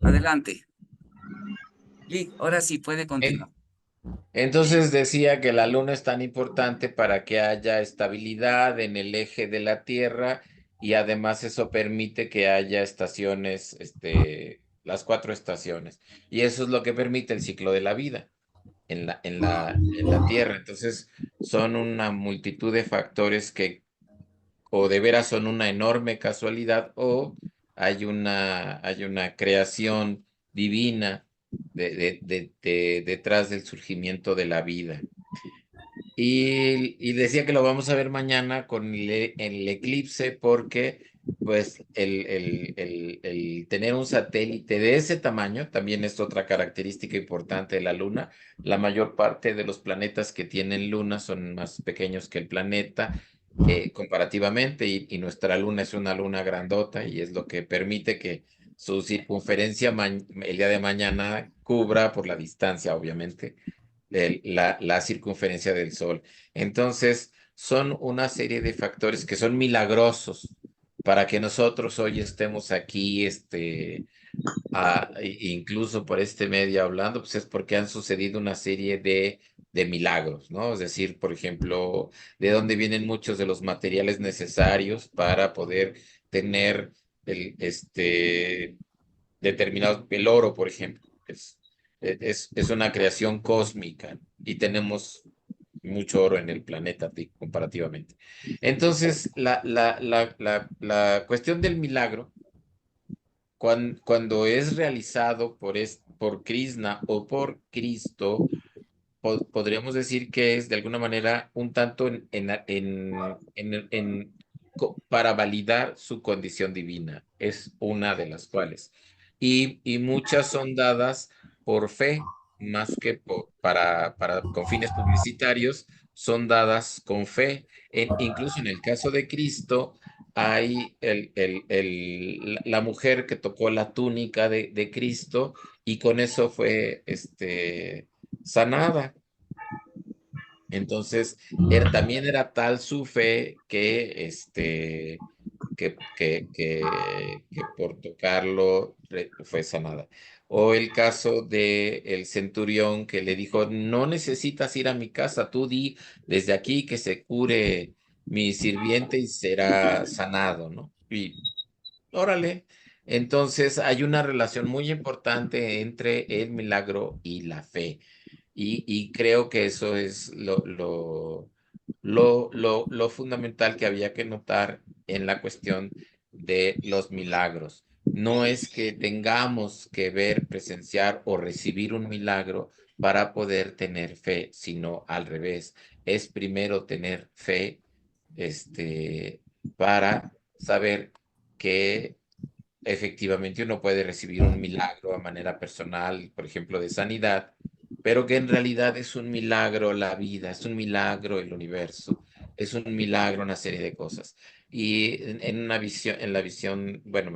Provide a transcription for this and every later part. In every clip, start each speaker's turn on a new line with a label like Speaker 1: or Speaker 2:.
Speaker 1: Adelante. Lee, ahora sí puede continuar.
Speaker 2: En- Entonces decía que la luna es tan importante para que haya estabilidad en el eje de la Tierra y además eso permite que haya estaciones, las cuatro estaciones. Y eso es lo que permite el ciclo de la vida en la Tierra. Entonces son una multitud de factores que o de veras son una enorme casualidad o hay una creación divina detrás del surgimiento de la vida. Y decía que lo vamos a ver mañana con el eclipse porque pues el tener un satélite de ese tamaño también es otra característica importante de la Luna. La mayor parte de los planetas que tienen luna son más pequeños que el planeta comparativamente y nuestra Luna es una luna grandota y es lo que permite que su circunferencia el día de mañana cubra por la distancia, obviamente la circunferencia del Sol. Entonces, son una serie de factores que son milagrosos para que nosotros hoy estemos aquí, incluso por este medio hablando, pues es porque han sucedido una serie de milagros, ¿no? Es decir, por ejemplo, de dónde vienen muchos de los materiales necesarios para poder tener determinados, el oro, por ejemplo, es una creación cósmica y tenemos mucho oro en el planeta comparativamente. Entonces, la cuestión del milagro, cuando es realizado por Krishna o por Cristo, podríamos decir que es de alguna manera un tanto para validar su condición divina. Es una de las cuales. Y muchas son dadas por fe, más que con fines publicitarios, son dadas con fe. Incluso en el caso de Cristo, hay la mujer que tocó la túnica de Cristo y con eso fue sanada. Entonces, también era tal su fe que por tocarlo fue sanada. O el caso de el centurión que le dijo, no necesitas ir a mi casa, tú di desde aquí que se cure mi sirviente y será sanado, ¿no? Y órale. Entonces, hay una relación muy importante entre el milagro y la fe. Y creo que eso es lo fundamental que había que notar en la cuestión de los milagros. No es que tengamos que ver, presenciar o recibir un milagro para poder tener fe, sino al revés. Es primero tener fe, para saber que efectivamente uno puede recibir un milagro a manera personal, por ejemplo, de sanidad, pero que en realidad es un milagro la vida, es un milagro el universo, es un milagro una serie de cosas. Y en una visión, en la visión, bueno,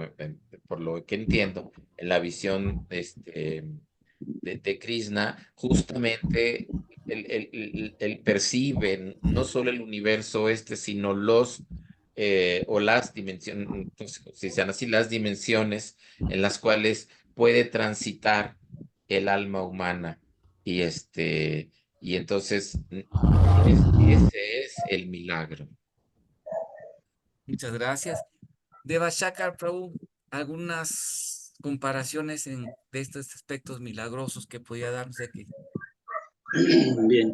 Speaker 2: por lo que entiendo, en la visión de Krishna, justamente él percibe no solo el universo sino o las dimensiones, entonces, si sean así, las dimensiones en las cuales puede transitar el alma humana. Y y entonces ese es el milagro.
Speaker 1: Muchas gracias. Deva Shakar Prabhu, algunas comparaciones de estos aspectos milagrosos que podía darnos de que,
Speaker 3: Bien,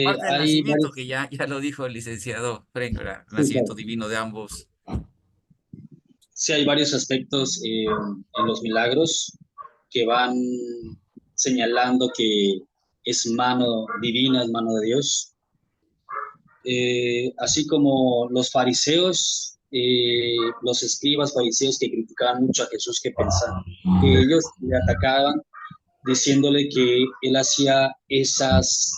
Speaker 1: aparte del
Speaker 3: hay
Speaker 1: nacimiento,
Speaker 3: varios,
Speaker 1: que ya lo dijo el licenciado Frank, ¿verdad? El
Speaker 3: sí,
Speaker 1: nacimiento
Speaker 3: claro.
Speaker 1: divino de ambos.
Speaker 3: Sí, hay varios aspectos en los milagros que van señalando que es mano divina, es mano de Dios. Así como los fariseos, los escribas fariseos que criticaban mucho a Jesús, que pensaban que ellos le atacaban diciéndole que él hacía esos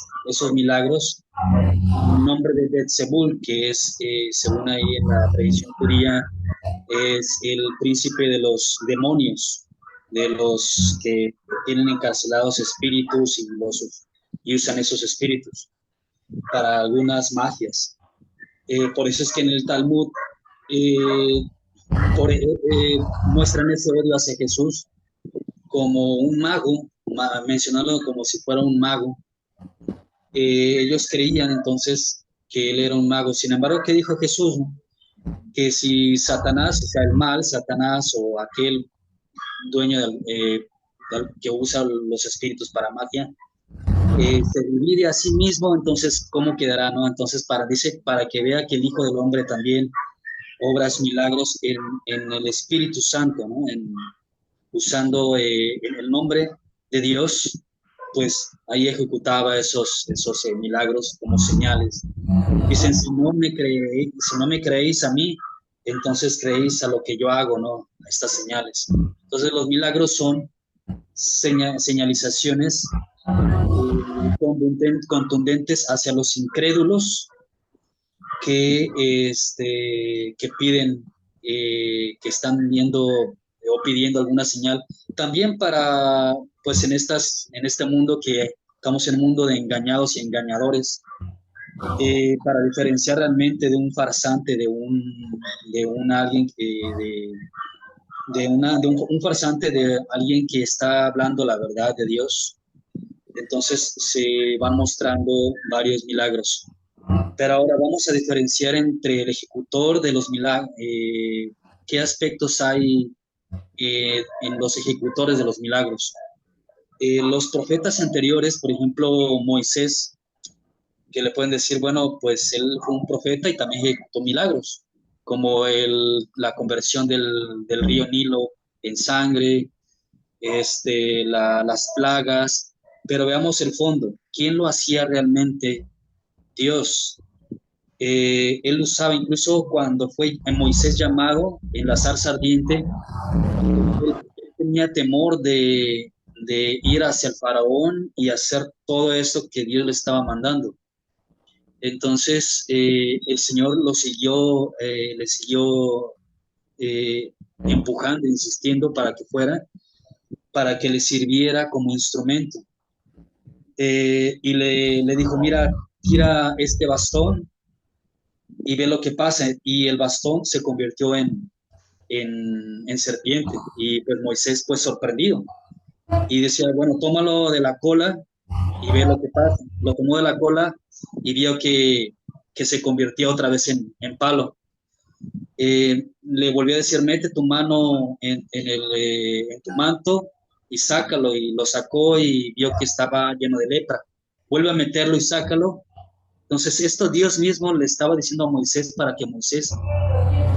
Speaker 3: milagros en nombre de Beelzebul, que es, según ahí en la tradición judía, es el príncipe de los demonios, de los que tienen encarcelados espíritus y usan esos espíritus para algunas magias. Por eso es que en el Talmud eh, muestran ese odio hacia Jesús, como un mago, mencionarlo como si fuera un mago. Ellos creían entonces que él era un mago. Sin embargo, ¿qué dijo Jesús? Que si Satanás, o sea, el mal, Satanás o aquel dueño que usa los espíritus para magia, se divide a sí mismo, entonces, ¿cómo quedará, no? Entonces, dice, para que vea que el Hijo del Hombre también obras milagros en el Espíritu Santo, ¿no? Usando el nombre de Dios, pues ahí ejecutaba esos milagros como señales. Dicen, si no me creéis a mí, entonces creéis a lo que yo hago, ¿no? A estas señales. Entonces los milagros son señalizaciones contundentes hacia los incrédulos que piden, que están viendo o pidiendo alguna señal. También para, pues en este mundo que estamos en un mundo de engañados y engañadores, para diferenciar realmente de un farsante, de un alguien un farsante, de alguien que está hablando la verdad de Dios. Entonces se van mostrando varios milagros. Pero ahora vamos a diferenciar entre el ejecutor de los milagros, qué aspectos hay en los ejecutores de los milagros. Los profetas anteriores, por ejemplo, Moisés, que le pueden decir, bueno, pues él fue un profeta y también ejecutó milagros, como la conversión del río Nilo en sangre, las plagas, pero veamos el fondo. ¿Quién lo hacía realmente? Dios. Él usaba incluso cuando fue en Moisés llamado en la zarza ardiente, él tenía temor de ir hacia el faraón y hacer todo esto que Dios le estaba mandando. Entonces el Señor le siguió empujando, insistiendo para que fuera, para que le sirviera como instrumento. Y le dijo, mira, tira este bastón y ve lo que pasa. Y el bastón se convirtió en serpiente. Y pues Moisés fue sorprendido. Y decía, bueno, tómalo de la cola y ve lo que pasa. Lo tomó de la cola y vio que se convirtió otra vez en palo. Le volvió a decir, mete tu mano en tu manto y sácalo. Y lo sacó y vio que estaba lleno de lepra. Vuelve a meterlo y sácalo. Entonces esto Dios mismo le estaba diciendo a Moisés para que Moisés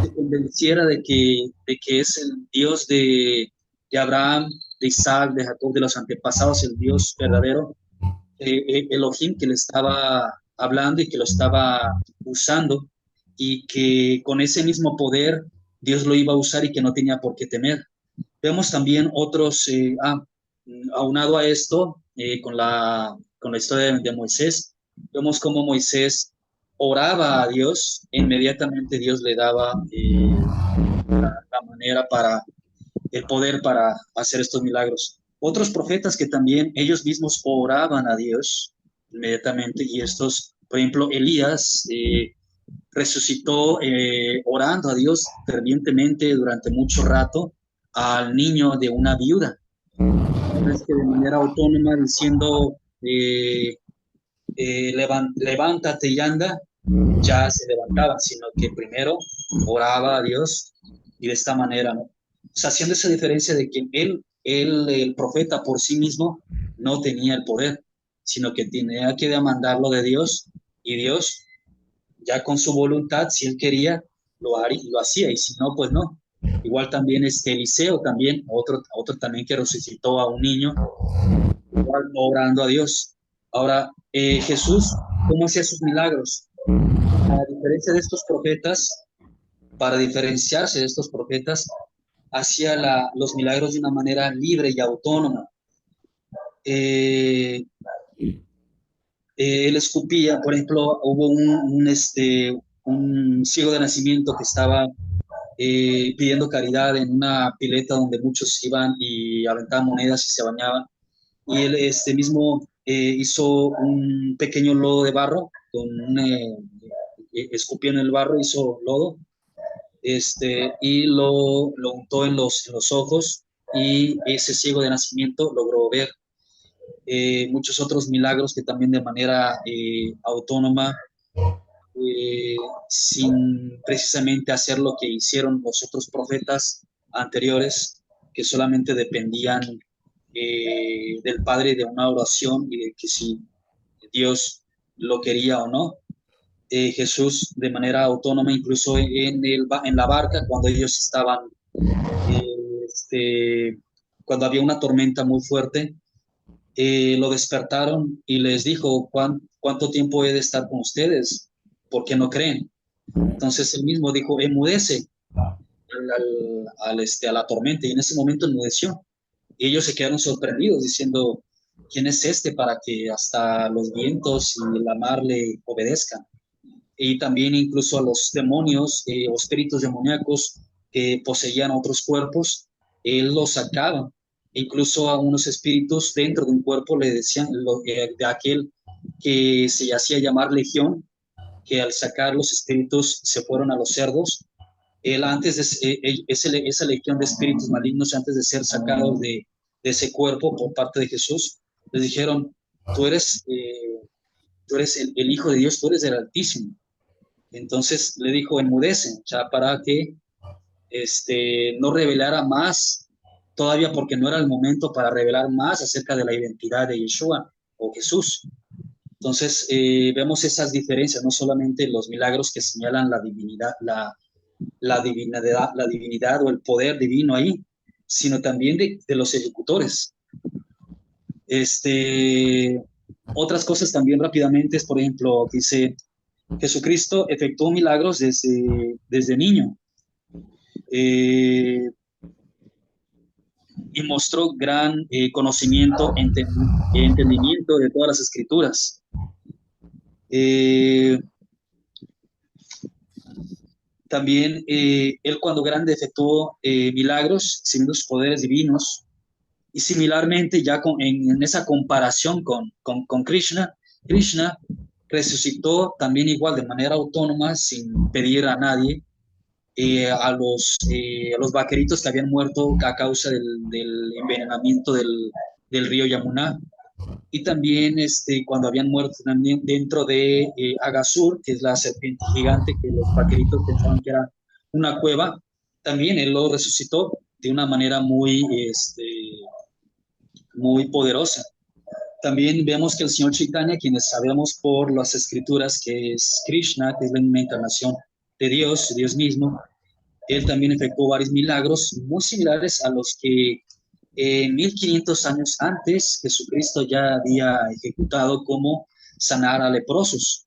Speaker 3: se convenciera de que es el Dios de Abraham, de Isaac, de Jacob, de los antepasados, el Dios verdadero, Elohim, que le estaba hablando y que lo estaba usando, y que con ese mismo poder Dios lo iba a usar y que no tenía por qué temer. Vemos también otros, aunado a esto, con la historia de Moisés, vemos cómo Moisés oraba a Dios, e inmediatamente Dios le daba la manera el poder para hacer estos milagros. Otros profetas que también ellos mismos oraban a Dios inmediatamente, y estos, por ejemplo, Elías resucitó orando a Dios fervientemente durante mucho rato al niño de una viuda. No es que de manera autónoma diciendo, levántate y anda, ya se levantaba, sino que primero oraba a Dios, y de esta manera, ¿no? O sea, haciendo esa diferencia de que el profeta por sí mismo no tenía el poder, sino que tenía que demandarlo de Dios, y Dios, ya con su voluntad, si él quería, lo hacía, y si no, pues no. Igual también Eliseo, también, otro también que resucitó a un niño, igual orando a Dios. Ahora, Jesús, ¿cómo hacía sus milagros? A diferencia de estos profetas, para diferenciarse de estos profetas, hacía los milagros de una manera libre y autónoma. Él escupía, por ejemplo, hubo un ciego de nacimiento que estaba pidiendo caridad en una pileta donde muchos iban y aventaban monedas y se bañaban. Y él mismo hizo un pequeño lodo de barro, escupió en el barro, hizo lodo, y lo untó en los ojos, y ese ciego de nacimiento logró ver. Muchos otros milagros que también de manera autónoma, sin precisamente hacer lo que hicieron los otros profetas anteriores, que solamente dependían del Padre de una oración y de que si Dios lo quería o no. Jesús de manera autónoma, incluso en la barca, cuando ellos estaban, cuando había una tormenta muy fuerte, lo despertaron y les dijo, ¿cuánto tiempo he de estar con ustedes? ¿Por qué no creen? Entonces él mismo dijo, enmudece a la tormenta, y en ese momento enmudeció. Y ellos se quedaron sorprendidos diciendo, ¿quién es este para que hasta los vientos y la mar le obedezcan? Y también incluso a los demonios o espíritus demoníacos que poseían otros cuerpos, él los sacaba. Incluso a unos espíritus dentro de un cuerpo le decían, de aquel que se hacía llamar legión, que al sacar los espíritus se fueron a los cerdos. Él antes de esa legión de espíritus malignos, antes de ser sacados de ese cuerpo por parte de Jesús, les dijeron, tú eres, tú eres el Hijo de Dios, tú eres el Altísimo. Entonces le dijo, enmudece, ya para que no revelara más, todavía porque no era el momento para revelar más acerca de la identidad de Yeshua o Jesús. Entonces vemos esas diferencias, no solamente los milagros que señalan la divinidad, la divinidad o el poder divino ahí, sino también de los ejecutores. Otras cosas también rápidamente es, por ejemplo, dice, Jesucristo efectuó milagros desde niño y mostró gran conocimiento, entendimiento de todas las escrituras. También él cuando grande efectuó milagros sin los poderes divinos, y similarmente ya en esa comparación con Krishna, Krishna resucitó también igual de manera autónoma, sin pedir a nadie, a los vaqueritos que habían muerto a causa del envenenamiento del río Yamuna, y también cuando habían muerto también dentro de Agasur, que es la serpiente gigante que los vaqueritos pensaban que era una cueva, también él lo resucitó de una manera muy poderosa. También vemos que el Señor Chaitanya, quienes sabemos por las escrituras que es Krishna, que es la misma encarnación de Dios, Dios mismo, él también efectuó varios milagros muy similares a los que 1500 años antes Jesucristo ya había ejecutado, como sanar a leprosos.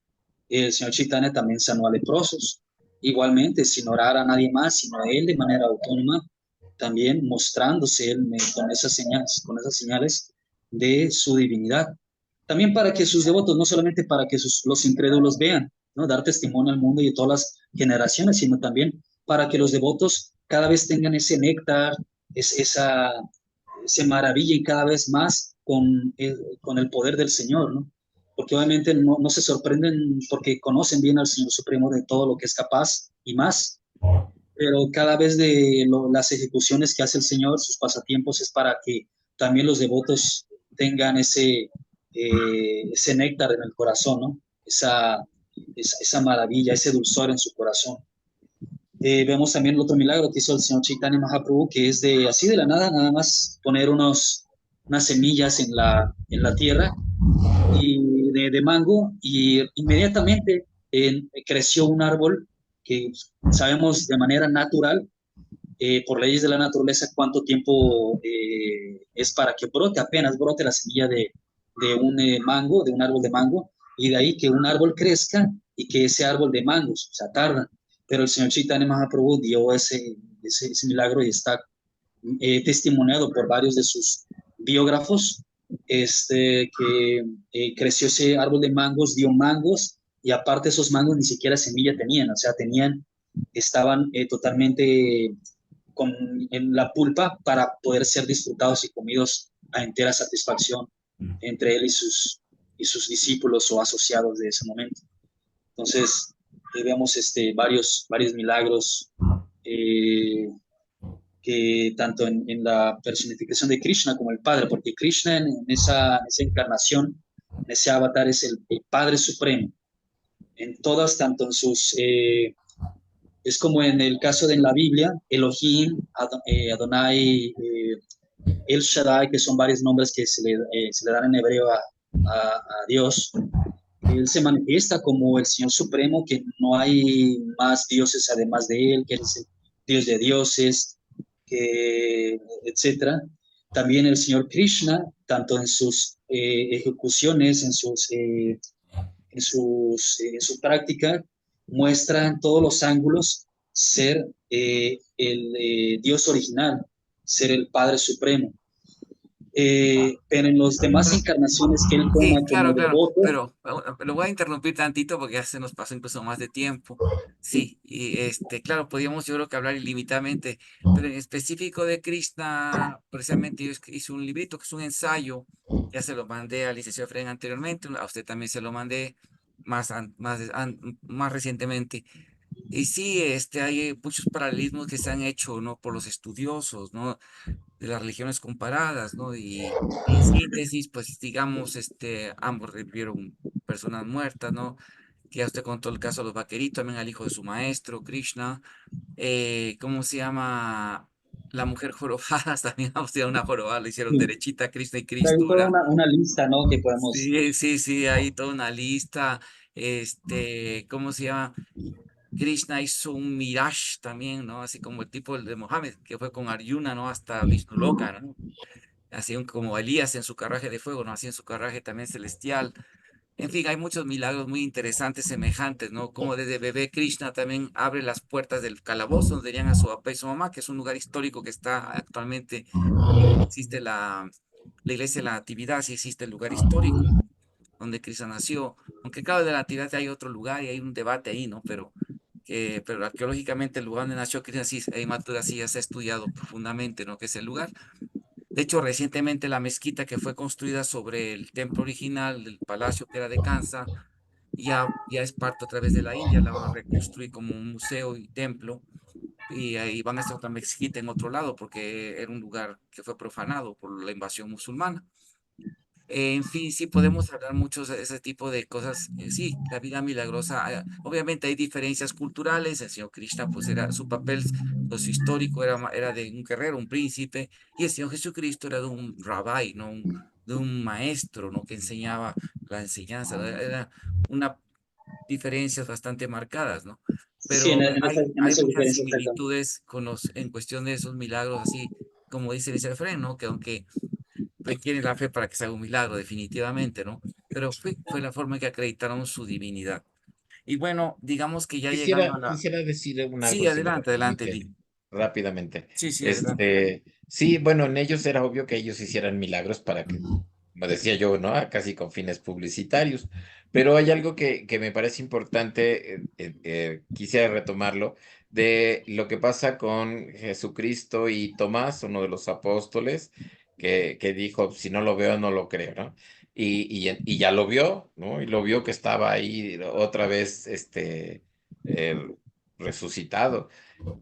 Speaker 3: El Señor Chaitanya también sanó a leprosos, igualmente sin orar a nadie más, sino a él de manera autónoma, también mostrándose él con esas señales de su divinidad. También para que sus devotos, no solamente para que los incrédulos vean, ¿no? Dar testimonio al mundo y a todas las generaciones, sino también para que los devotos cada vez tengan ese néctar, se maravillen cada vez más con el poder del Señor, ¿no? Porque obviamente no se sorprenden porque conocen bien al Señor Supremo de todo lo que es capaz y más, pero cada vez las ejecuciones que hace el Señor, sus pasatiempos, es para que también los devotos tengan ese néctar en el corazón, ¿no? Esa maravilla, ese dulzor en su corazón. Vemos también el otro milagro que hizo el Señor Chaitanya Mahaprabhu, que es así de la nada, nada más poner unas semillas en la tierra y de mango, y inmediatamente creció un árbol que sabemos de manera natural, por leyes de la naturaleza, cuánto tiempo es para que brote, apenas brote la semilla de un árbol de mango, y de ahí que un árbol crezca y que ese árbol de mangos, o sea, tarda. Pero el Señor Chaitanya Mahaprabhu dio ese milagro, y está testimoniado por varios de sus biógrafos, que creció ese árbol de mangos, dio mangos, y aparte esos mangos ni siquiera semilla tenían, o sea, estaban totalmente en la pulpa para poder ser disfrutados y comidos a entera satisfacción entre él y sus discípulos o asociados de ese momento. Entonces, vemos varios milagros que tanto en la personificación de Krishna como el Padre, porque Krishna en esa encarnación, en ese avatar, es el Padre Supremo. En todas, tanto en sus es como en el caso de en la Biblia, Elohim, Adonai, El Shaddai, que son varios nombres que se le dan en hebreo a Dios. Él se manifiesta como el Señor Supremo, que no hay más dioses además de Él, que Él es el Dios de dioses, que, etcétera. También el Señor Krishna, tanto en sus ejecuciones, en su práctica, muestra en todos los ángulos ser el Dios original, ser el Padre Supremo. Pero en las demás encarnaciones que él toma
Speaker 1: Sí,
Speaker 3: como
Speaker 1: claro, claro,
Speaker 3: devoto,
Speaker 1: pero lo voy a interrumpir tantito porque ya se nos pasó incluso más de tiempo. Sí, y claro, podríamos yo creo que hablar ilimitadamente, pero en específico de Krishna, precisamente yo hice un librito que es un ensayo, ya se lo mandé al licenciado Efraín anteriormente, a usted también se lo mandé más recientemente. Y sí, hay muchos paralelismos que se han hecho, ¿no? Por los estudiosos, ¿no? De las religiones comparadas, ¿no? Y en síntesis, pues digamos, ambos revivieron personas muertas, ¿no? Que ya usted contó el caso de los vaqueritos, también al hijo de su maestro, Krishna. ¿Cómo se llama? La mujer jorobada, también a usted una jorobada, le hicieron
Speaker 3: sí,
Speaker 1: derechita a Krishna y
Speaker 3: hay toda
Speaker 1: Cristura.
Speaker 3: una lista, ¿no? Que podemos,
Speaker 1: Sí, sí, sí, hay toda una lista. ¿Cómo se llama? Krishna hizo un Mirage también, ¿no? Así como el tipo de Mohammed, que fue con Arjuna, ¿no? Hasta Vishnu Loka, ¿no? Así como Elías en su carruaje de fuego, ¿no? Así en su carruaje también celestial. En fin, hay muchos milagros muy interesantes, semejantes, ¿no? Como desde bebé Krishna también abre las puertas del calabozo donde irían a su papá y su mamá, que es un lugar histórico que está actualmente, existe la iglesia de la Natividad, sí existe el lugar histórico donde Krishna nació. Aunque claro, de la Natividad hay otro lugar y hay un debate ahí, ¿no? Pero arqueológicamente el lugar donde nació Krishna, sí, hay Mathura sí ya se ha estudiado profundamente, ¿no? Que es el lugar. De hecho, recientemente la mezquita que fue construida sobre el templo original del palacio que era de Kansa, ya es parte otra vez de la India, la van a reconstruir como un museo y templo, y ahí van a hacer otra mezquita en otro lado, porque era un lugar que fue profanado por la invasión musulmana. En fin, sí podemos hablar mucho de ese tipo de cosas. Sí, la vida milagrosa. Obviamente hay diferencias culturales. El señor Krishna, pues era su papel histórico era de un guerrero, un príncipe, y el Señor Jesucristo era de un rabí, ¿no? De un maestro, ¿no? Que enseñaba la enseñanza, ¿no? Era una diferencias bastante marcadas, ¿no?
Speaker 3: sí,
Speaker 1: Pero
Speaker 3: en
Speaker 1: hay
Speaker 3: esa
Speaker 1: muchas
Speaker 3: diferencia exactamente.
Speaker 1: similitudes en cuestión de esos milagros, así como dice el Efraín, ¿no? Que aunque requiere la fe para que se haga un milagro, definitivamente, ¿no? Pero fue la forma en que acreditaron su divinidad. Y bueno, digamos que ya llegando a la...
Speaker 2: Quisiera decir
Speaker 1: Sí,
Speaker 2: algo, si me lo
Speaker 1: adelante,
Speaker 2: permite,
Speaker 1: Lee.
Speaker 2: rápidamente.
Speaker 1: Sí, sí, adelante.
Speaker 2: Sí, bueno, en ellos era obvio que ellos hicieran milagros para que, como decía yo, ¿no? Casi con fines publicitarios. Pero hay algo que me parece importante, quisiera retomarlo, de lo que pasa con Jesucristo y Tomás, uno de los apóstoles, que dijo, si no lo veo, no lo creo, ¿no? Y ya lo vio, ¿no? Y lo vio que estaba ahí otra vez, eh, resucitado.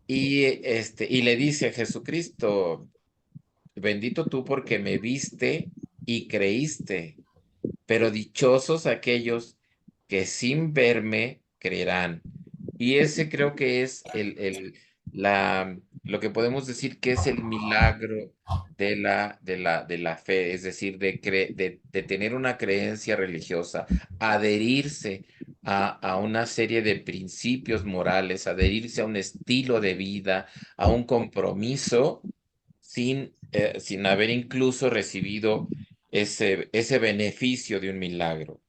Speaker 2: Y le dice a Jesucristo, bendito tú porque me viste y creíste, pero dichosos aquellos que sin verme creerán. Y ese creo que es lo que podemos decir que es el milagro de la fe, es decir, de tener una creencia religiosa, adherirse a una serie de principios morales, adherirse a un estilo de vida, a un compromiso, sin haber incluso recibido ese beneficio de un milagro.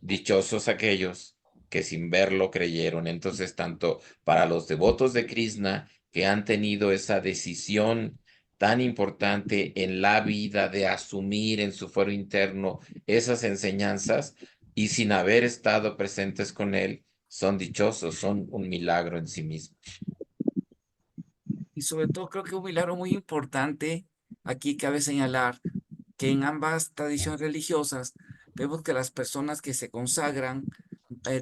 Speaker 2: Dichosos aquellos que sin verlo creyeron. Entonces, tanto para los devotos de Krishna que han tenido esa decisión tan importante en la vida de asumir en su fuero interno esas enseñanzas y sin haber estado presentes con él, son dichosos, son un milagro en sí mismos.
Speaker 1: Y sobre todo creo que un milagro muy importante, aquí cabe señalar que en ambas tradiciones religiosas vemos que las personas que se consagran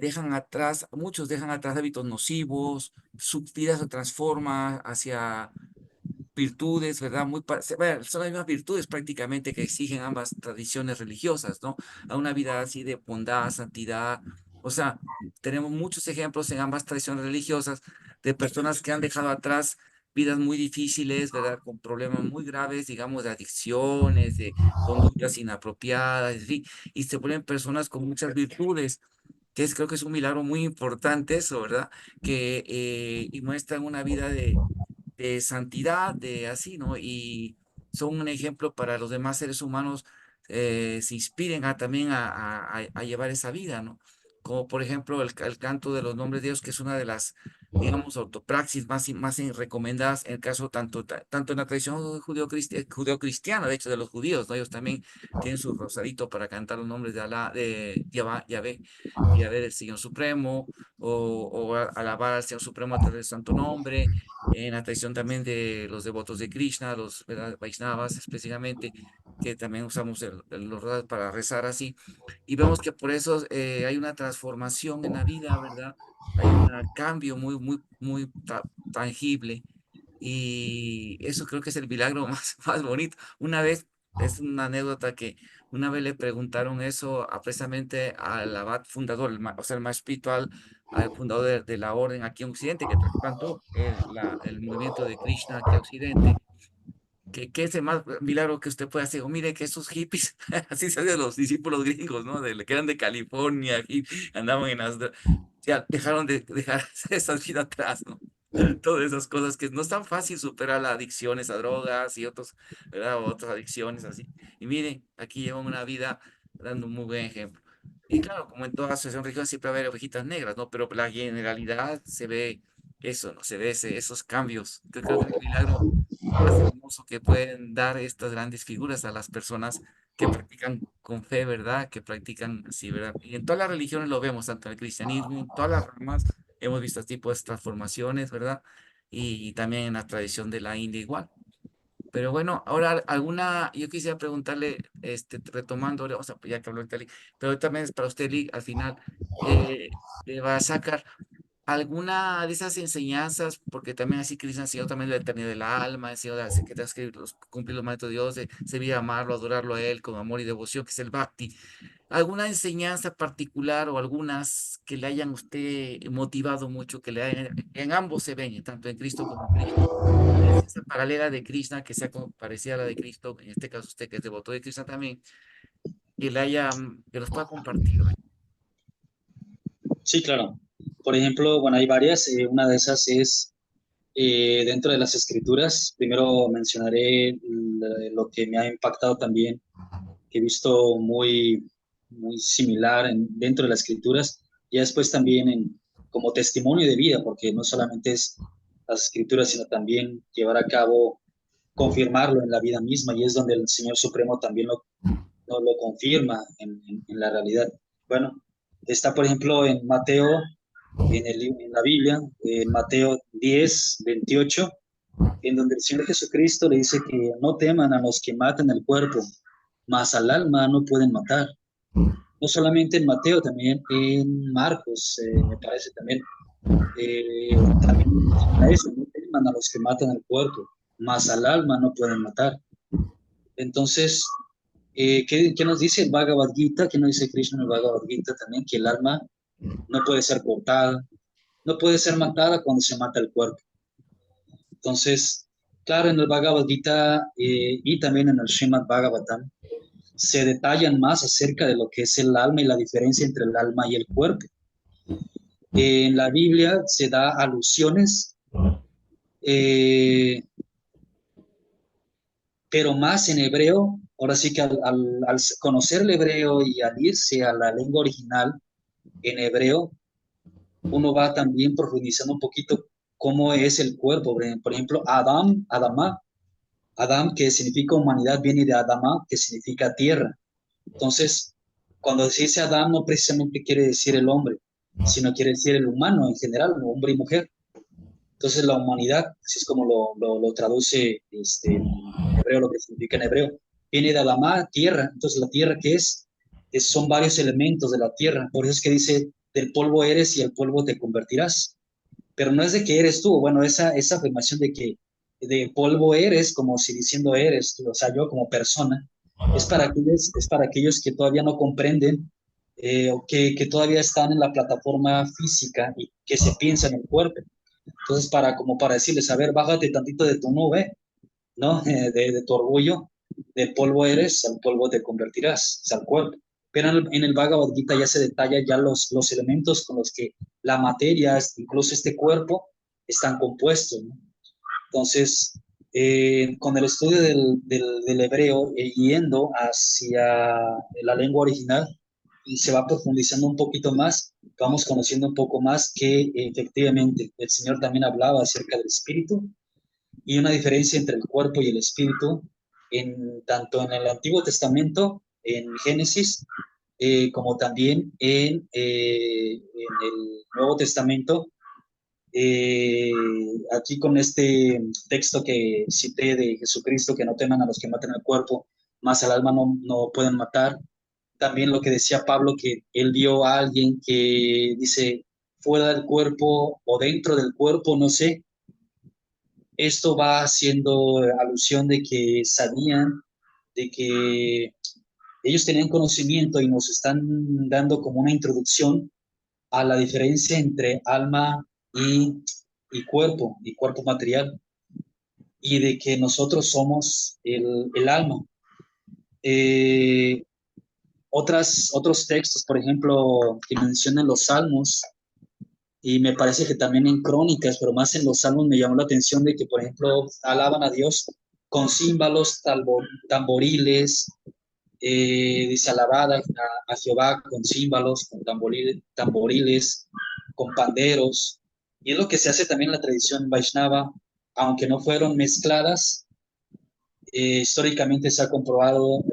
Speaker 1: dejan atrás, muchos dejan atrás hábitos nocivos, su vida se transforma hacia virtudes, ¿verdad? Bueno, son las mismas virtudes prácticamente que exigen ambas tradiciones religiosas, ¿no? A una vida así de bondad, santidad. O sea, tenemos muchos ejemplos en ambas tradiciones religiosas de personas que han dejado atrás vidas muy difíciles, ¿verdad? Con problemas muy graves, digamos, de adicciones, de conductas inapropiadas, en fin, y se vuelven personas con muchas virtudes, creo que es un milagro muy importante eso, ¿verdad? Que y muestran una vida de santidad, de así, ¿no? Y son un ejemplo para los demás seres humanos, se inspiren también a llevar esa vida, ¿no? Como por ejemplo el canto de los nombres de Dios, que es una de las, digamos, ortopraxis recomendadas en el caso tanto en la tradición judeo-cristiana, de hecho, de los judíos, ¿no? Ellos también tienen su rosadito para cantar los nombres de Alá, de Yahvé, Yahvé del Señor Supremo, alabar al Señor Supremo a través del Santo Nombre, en la tradición también de los devotos de Krishna, los, ¿verdad?, Vaishnavas específicamente, que también usamos los rodas para rezar así. Y vemos que por eso hay una transformación en la vida, ¿verdad? Hay un cambio muy tangible. Y eso creo que es el milagro más bonito. Una vez, es una anécdota que una vez le preguntaron eso precisamente al abad fundador, o sea, el más espiritual, al fundador de la orden aquí en Occidente, que trasplantó el movimiento de Krishna aquí a Occidente, que qué es el más milagro que usted puede hacer. O mire que esos hippies, así se hacen los discípulos gringos, ¿no? Que eran de California y andaban ya dejaron de dejar esas vidas atrás, ¿no? Todas esas cosas que no es tan fácil superar las adicciones a drogas y otros, ¿verdad? O otras adicciones así. Y miren, aquí llevan una vida dando un muy buen ejemplo. Y claro, como en toda asociación religiosa siempre va a haber ovejitas negras, ¿no? Pero la generalidad se ve eso, ¿no? Se ve esos cambios. Yo creo que es el milagro más hermoso que pueden dar estas grandes figuras a las personas que practican con fe, ¿verdad? Que practican así, ¿verdad? Y en todas las religiones lo vemos, tanto en el cristianismo, en todas las ramas, hemos visto este tipo de transformaciones, ¿verdad? Y también en la tradición de la India igual. Pero bueno, ahora yo quisiera preguntarle, retomando, o sea, ya que habló el Tali, pero también es para usted, Lee, al final, le va a sacar alguna de esas enseñanzas, porque también así Cristo enseñó también la eternidad del alma, enseñó que tengas que cumplir los mandatos de Dios, de servir, amarlo, adorarlo a Él con amor y devoción, que es el Bhakti. ¿Alguna enseñanza particular o algunas que le hayan usted motivado mucho, que le hayan, en ambos se ven, tanto en Cristo como en Krishna? Una enseñanza paralela de Krishna que sea como parecida a la de Cristo, en este caso usted que es devoto de Krishna también, que los pueda compartir hoy.
Speaker 3: Sí, claro. Por ejemplo, bueno, hay varias. Una de esas es dentro de las escrituras. Primero mencionaré lo que me ha impactado también, que he visto muy similar dentro de las escrituras, y después también como testimonio de vida, porque no solamente es las escrituras, sino también llevar a cabo, confirmarlo en la vida misma, y es donde el Señor Supremo también nos lo confirma en la realidad. Bueno, está por ejemplo en Mateo, en la Biblia, en Mateo 10:28, en donde el Señor Jesucristo le dice que no teman a los que matan el cuerpo, mas al alma no pueden matar. No solamente en Mateo, también en Marcos, me parece también menciona eso, no teman a los que matan el cuerpo, mas al alma no pueden matar. Entonces, ¿qué nos dice el Bhagavad Gita? ¿Qué nos dice Krishna en el Bhagavad Gita también? Que el alma no puede ser cortada, no puede ser matada cuando se mata el cuerpo. Entonces, claro, en el Bhagavad Gita y también en el Srimad Bhagavatam se detallan más acerca de lo que es el alma y la diferencia entre el alma y el cuerpo. En la Biblia se da alusiones, eh, pero más en hebreo. Ahora sí que al conocer el hebreo y al irse a la lengua original en hebreo, uno va también profundizando un poquito cómo es el cuerpo. Por ejemplo, Adam, que significa humanidad, viene de Adama, que significa tierra. Entonces, cuando se dice Adam, no precisamente quiere decir el hombre, sino quiere decir el humano en general, hombre y mujer. Entonces, la humanidad, así es como lo traduce en hebreo, lo que significa en hebreo, viene de Adama, tierra. Entonces, la tierra, ¿qué es? Son varios elementos de la tierra. Por eso es que dice, del polvo eres y el polvo te convertirás. Pero no es de que eres tú. Bueno, esa afirmación de que de polvo eres, como si diciendo eres, o sea, yo como persona, es para aquellos que todavía no comprenden o que todavía están en la plataforma física y que se piensa en el cuerpo. Entonces, como para decirles, a ver, bájate tantito de tu nube, ¿no? De tu orgullo, de polvo eres, al polvo te convertirás, o sea, al cuerpo. Pero en el Bhagavad Gita ya se detalla ya los elementos con los que la materia, incluso este cuerpo, están compuestos, ¿no? Entonces, con el estudio del hebreo, yendo hacia la lengua original, y se va profundizando un poquito más, vamos conociendo un poco más que efectivamente el Señor también hablaba acerca del espíritu y una diferencia entre el cuerpo y el espíritu, tanto en el Antiguo Testamento, en Génesis, como también en el Nuevo Testamento. Aquí con este texto que cité de Jesucristo, que no teman a los que matan el cuerpo, más al alma no pueden matar. También lo que decía Pablo, que él vio a alguien que dice, fuera del cuerpo o dentro del cuerpo, no sé. Esto va haciendo alusión de que sabían, de que ellos tenían conocimiento y nos están dando como una introducción a la diferencia entre alma y cuerpo material, y de que nosotros somos el alma. Eh, otros textos, por ejemplo, que mencionan los salmos, y me parece que también en crónicas, pero más en los salmos me llamó la atención de que, por ejemplo, alaban a Dios con címbalos, tamboriles, dice alabada a Jehová con címbalos, con tamboriles, con panderos. Y es lo que se hace también en la tradición Vaishnava, aunque no fueron mezcladas. Históricamente se ha comprobado,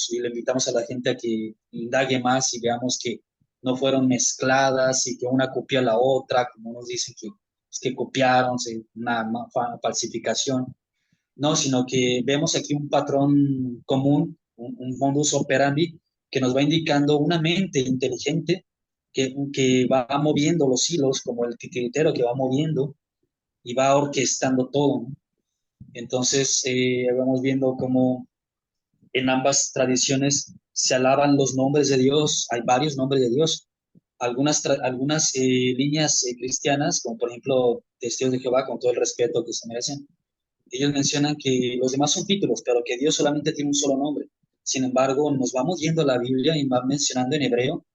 Speaker 3: y le invitamos a la gente a que indague más y veamos que no fueron mezcladas y que una copia a la otra, como nos dicen que es que copiaron, una falsificación. No, sino que vemos aquí un patrón común, un modus operandi que nos va indicando una mente inteligente que va moviendo los hilos, como el titiritero que va moviendo y va orquestando todo, ¿no? Entonces, vamos viendo cómo en ambas tradiciones se alaban los nombres de Dios, hay varios nombres de Dios. Algunas líneas cristianas, como por ejemplo Testigos de Jehová, con todo el respeto que se merecen, ellos mencionan que los demás son títulos, pero que Dios solamente tiene un solo nombre. Sin embargo, nos vamos yendo a la Biblia y va mencionando en hebreo,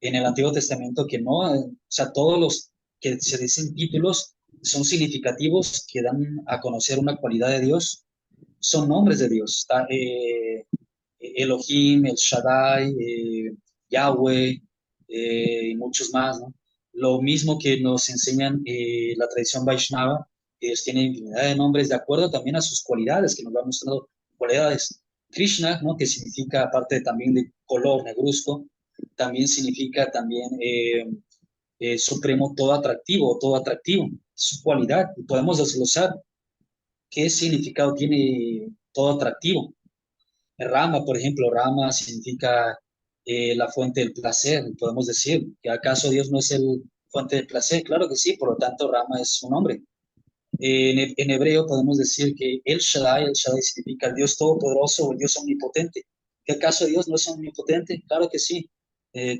Speaker 3: en el Antiguo Testamento, que no, o sea, todos los que se dicen títulos son significativos, que dan a conocer una cualidad de Dios, son nombres de Dios. Está, Elohim, El Shaddai, Yahweh, y muchos más, ¿no? Lo mismo que nos enseñan la tradición Vaishnava, ellos tienen infinidad de nombres de acuerdo también a sus cualidades, que nos van mostrando cualidades. Krishna, ¿no? Que significa, aparte también de color negruzco, también significa también supremo, todo atractivo, su cualidad. Y podemos desglosar qué significado tiene todo atractivo. Rama, por ejemplo, Rama significa la fuente del placer. Podemos decir que acaso Dios no es el fuente del placer. Claro que sí, por lo tanto Rama es su nombre. En hebreo podemos decir que El Shaddai significa el Dios todopoderoso o el Dios omnipotente. ¿Que acaso Dios no es omnipotente? Claro que sí.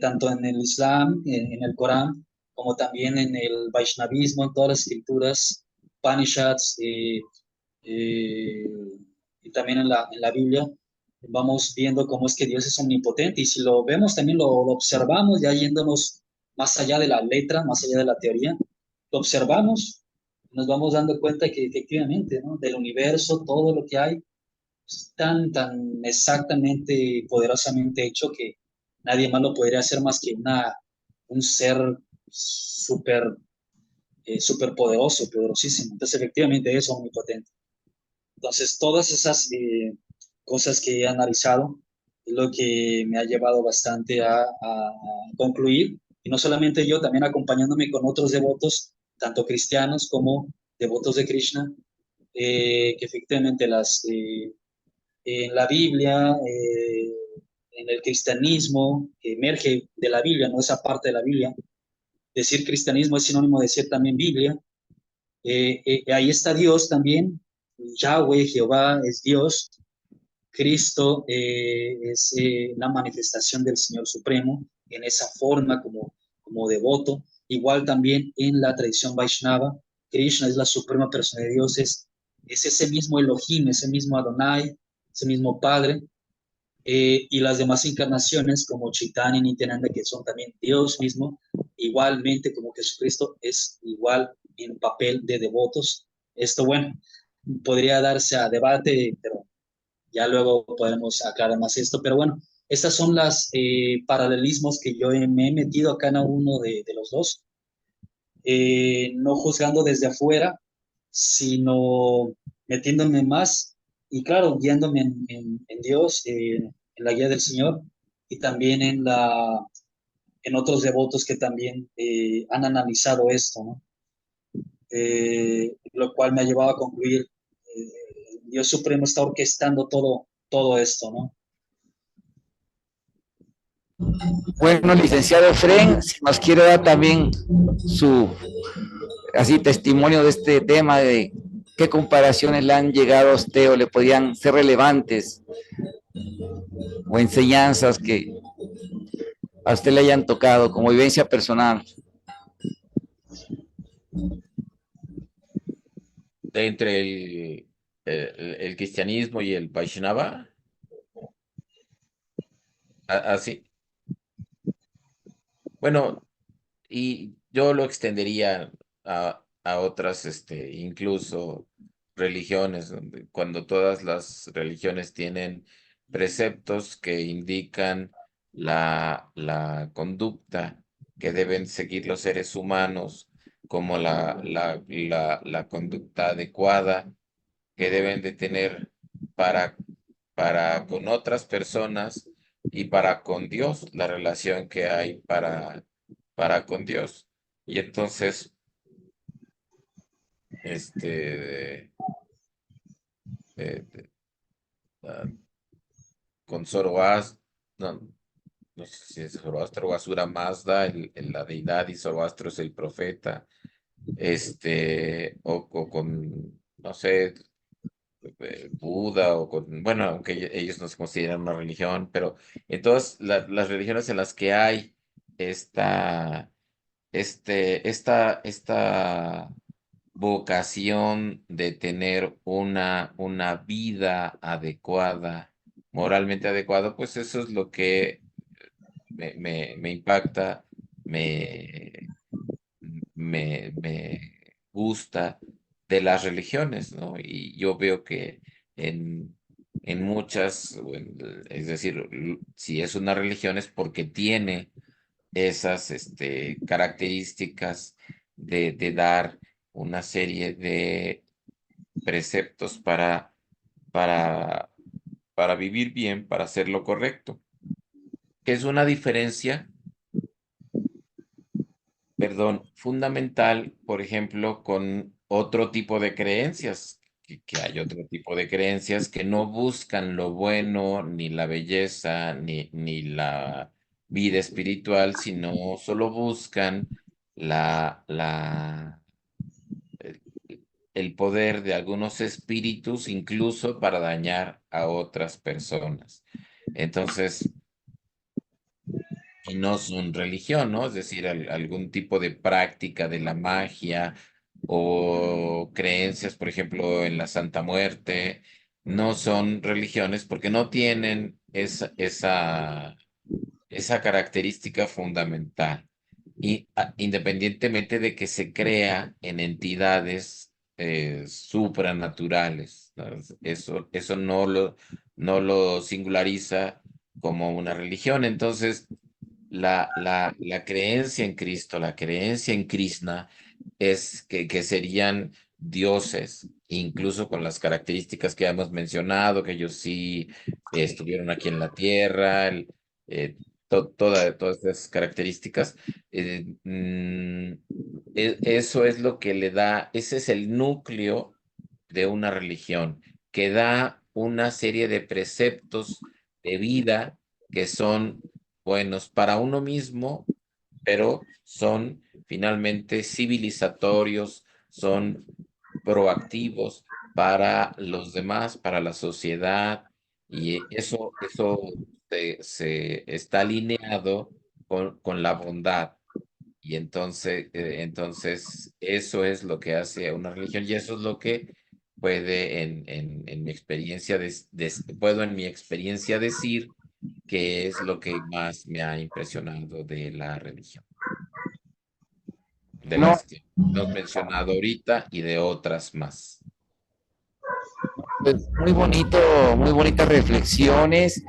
Speaker 3: Tanto en el Islam, en el Corán, como también en el Vaishnavismo, en todas las escrituras, Upanishads, eh, y también en la Biblia, vamos viendo cómo es que Dios es omnipotente. Y si lo vemos, también lo observamos, ya yéndonos más allá de la letra, más allá de la teoría, lo observamos, nos vamos dando cuenta que efectivamente, ¿no? Del universo, todo lo que hay es tan exactamente, poderosamente hecho que nadie más lo podría hacer más que un ser súper súper poderoso, poderosísimo. Entonces, efectivamente, es omnipotente. Entonces, todas esas cosas que he analizado es lo que me ha llevado bastante a concluir, y no solamente yo, también acompañándome con otros devotos, tanto cristianos como devotos de Krishna, que efectivamente en la Biblia, en el cristianismo, que emerge de la Biblia, no esa parte de la Biblia, decir cristianismo es sinónimo de decir también Biblia, Ahí está Dios también, Yahweh, Jehová es Dios, Cristo es la manifestación del Señor Supremo en esa forma como devoto. Igual también en la tradición Vaishnava, Krishna es la suprema persona de Dios, es ese mismo Elohim, ese mismo Adonai, ese mismo Padre, y las demás encarnaciones como Chaitanya y Nityananda, que son también Dios mismo, igualmente como Jesucristo, es igual en papel de devotos. Esto, bueno, podría darse a debate, pero ya luego podemos aclarar más esto, pero bueno, estas son las paralelismos que yo me he metido a cada uno de los dos, no juzgando desde afuera, sino metiéndome más y claro, guiándome en Dios, en la guía del Señor y también en otros devotos que también han analizado esto, ¿no? Lo cual me ha llevado a concluir, Dios Supremo está orquestando todo esto, ¿no?
Speaker 1: Bueno, licenciado Fren, si nos quiere dar también su así testimonio de este tema, de qué comparaciones le han llegado a usted o le podrían ser relevantes o enseñanzas que a usted le hayan tocado como vivencia personal.
Speaker 2: Entre el cristianismo y el Vaishnava, así. Bueno, y yo lo extendería a otras, incluso religiones, cuando todas las religiones tienen preceptos que indican la conducta que deben seguir los seres humanos, como la conducta adecuada que deben de tener para, para con otras personas y para con Dios, la relación que hay para con Dios. Y entonces, este, de- ah, con Zoroastro, no, no sé si es Zoroastro o Asura Mazda, la deidad, y Zoroastro es el profeta, o con, no sé, Buda o con, bueno, aunque ellos no se consideran una religión, pero en todas las religiones en las que hay esta, esta vocación de tener una vida adecuada, moralmente adecuada, pues eso es lo que me impacta, me, me gusta de las religiones, ¿no? Y yo veo que en, en muchas, es decir, si es una religión es porque tiene esas características de dar una serie de preceptos para, para vivir bien, para hacer lo correcto, que es una diferencia, perdón, fundamental, por ejemplo, con otro tipo de creencias, que hay otro tipo de creencias que no buscan lo bueno, ni la belleza, ni la vida espiritual, sino solo buscan la, el, el poder de algunos espíritus, incluso para dañar a otras personas. Entonces, y no son religión, ¿no? Es decir, algún tipo de práctica de la magia o creencias, por ejemplo, en la Santa Muerte, no son religiones porque no tienen esa característica fundamental. Y independientemente de que se crea en entidades supranaturales, ¿no? Eso no lo singulariza como una religión. Entonces, la creencia en Cristo, la creencia en Krishna, es que serían dioses, incluso con las características que hemos mencionado, que ellos sí estuvieron aquí en la tierra, eh, todas esas características. Eso es lo que le da, ese es el núcleo de una religión, que da una serie de preceptos de vida que son buenos para uno mismo, pero son finalmente civilizatorios, son proactivos para los demás, para la sociedad, y eso se está alineado con la bondad. Y entonces eso es lo que hace a una religión y eso es lo que puede en mi experiencia, puedo en mi experiencia decir que es lo que más me ha impresionado de la religión, de
Speaker 4: No,
Speaker 2: las que hemos mencionado ahorita y de otras más.
Speaker 4: pues muy bonito, muy bonitas reflexiones.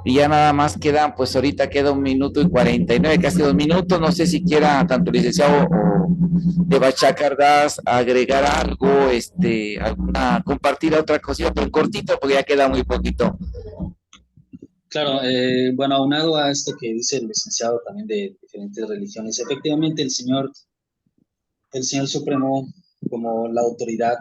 Speaker 4: Y ya nada más quedan, pues ahorita queda 1 minuto y 49, casi 2 minutos. No sé si quiera tanto el licenciado o de Bachacardas agregar algo, compartir otra cosita, pero cortito, porque ya queda muy poquito.
Speaker 3: Claro, bueno, aunado a esto que dice el licenciado también de diferentes religiones, efectivamente el Señor Supremo como la autoridad,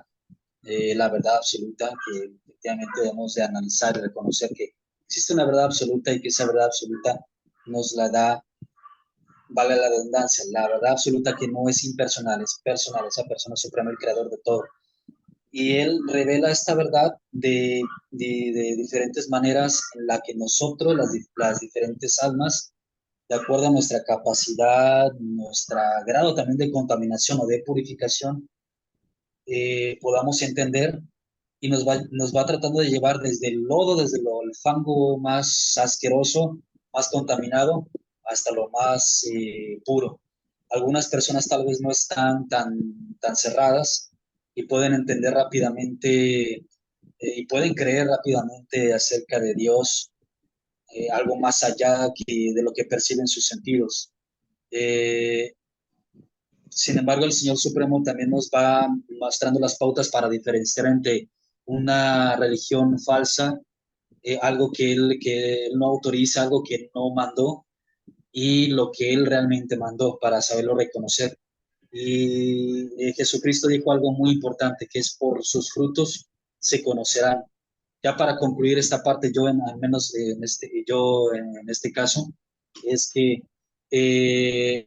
Speaker 3: la verdad absoluta, que efectivamente debemos de analizar y reconocer que existe una verdad absoluta y que esa verdad absoluta nos la da, vale la redundancia, la verdad absoluta que no es impersonal, es personal, esa persona suprema, el creador de todo. Y él revela esta verdad de diferentes maneras en la que nosotros, las diferentes almas, de acuerdo a nuestra capacidad, nuestro grado también de contaminación o de purificación, podamos entender y nos va tratando de llevar desde el lodo, desde el fango más asqueroso, más contaminado, hasta lo más puro. Algunas personas tal vez no están tan cerradas y pueden entender rápidamente y pueden creer rápidamente acerca de Dios, algo más allá de lo que perciben sus sentidos. Eh, Sin embargo, el Señor Supremo también nos va mostrando las pautas para diferenciar entre una religión falsa, algo que él no autoriza, algo que él no mandó, y lo que Él realmente mandó para saberlo reconocer. Y Jesucristo dijo algo muy importante, que es por sus frutos se conocerán. Ya para concluir esta parte, yo al menos en este caso, es que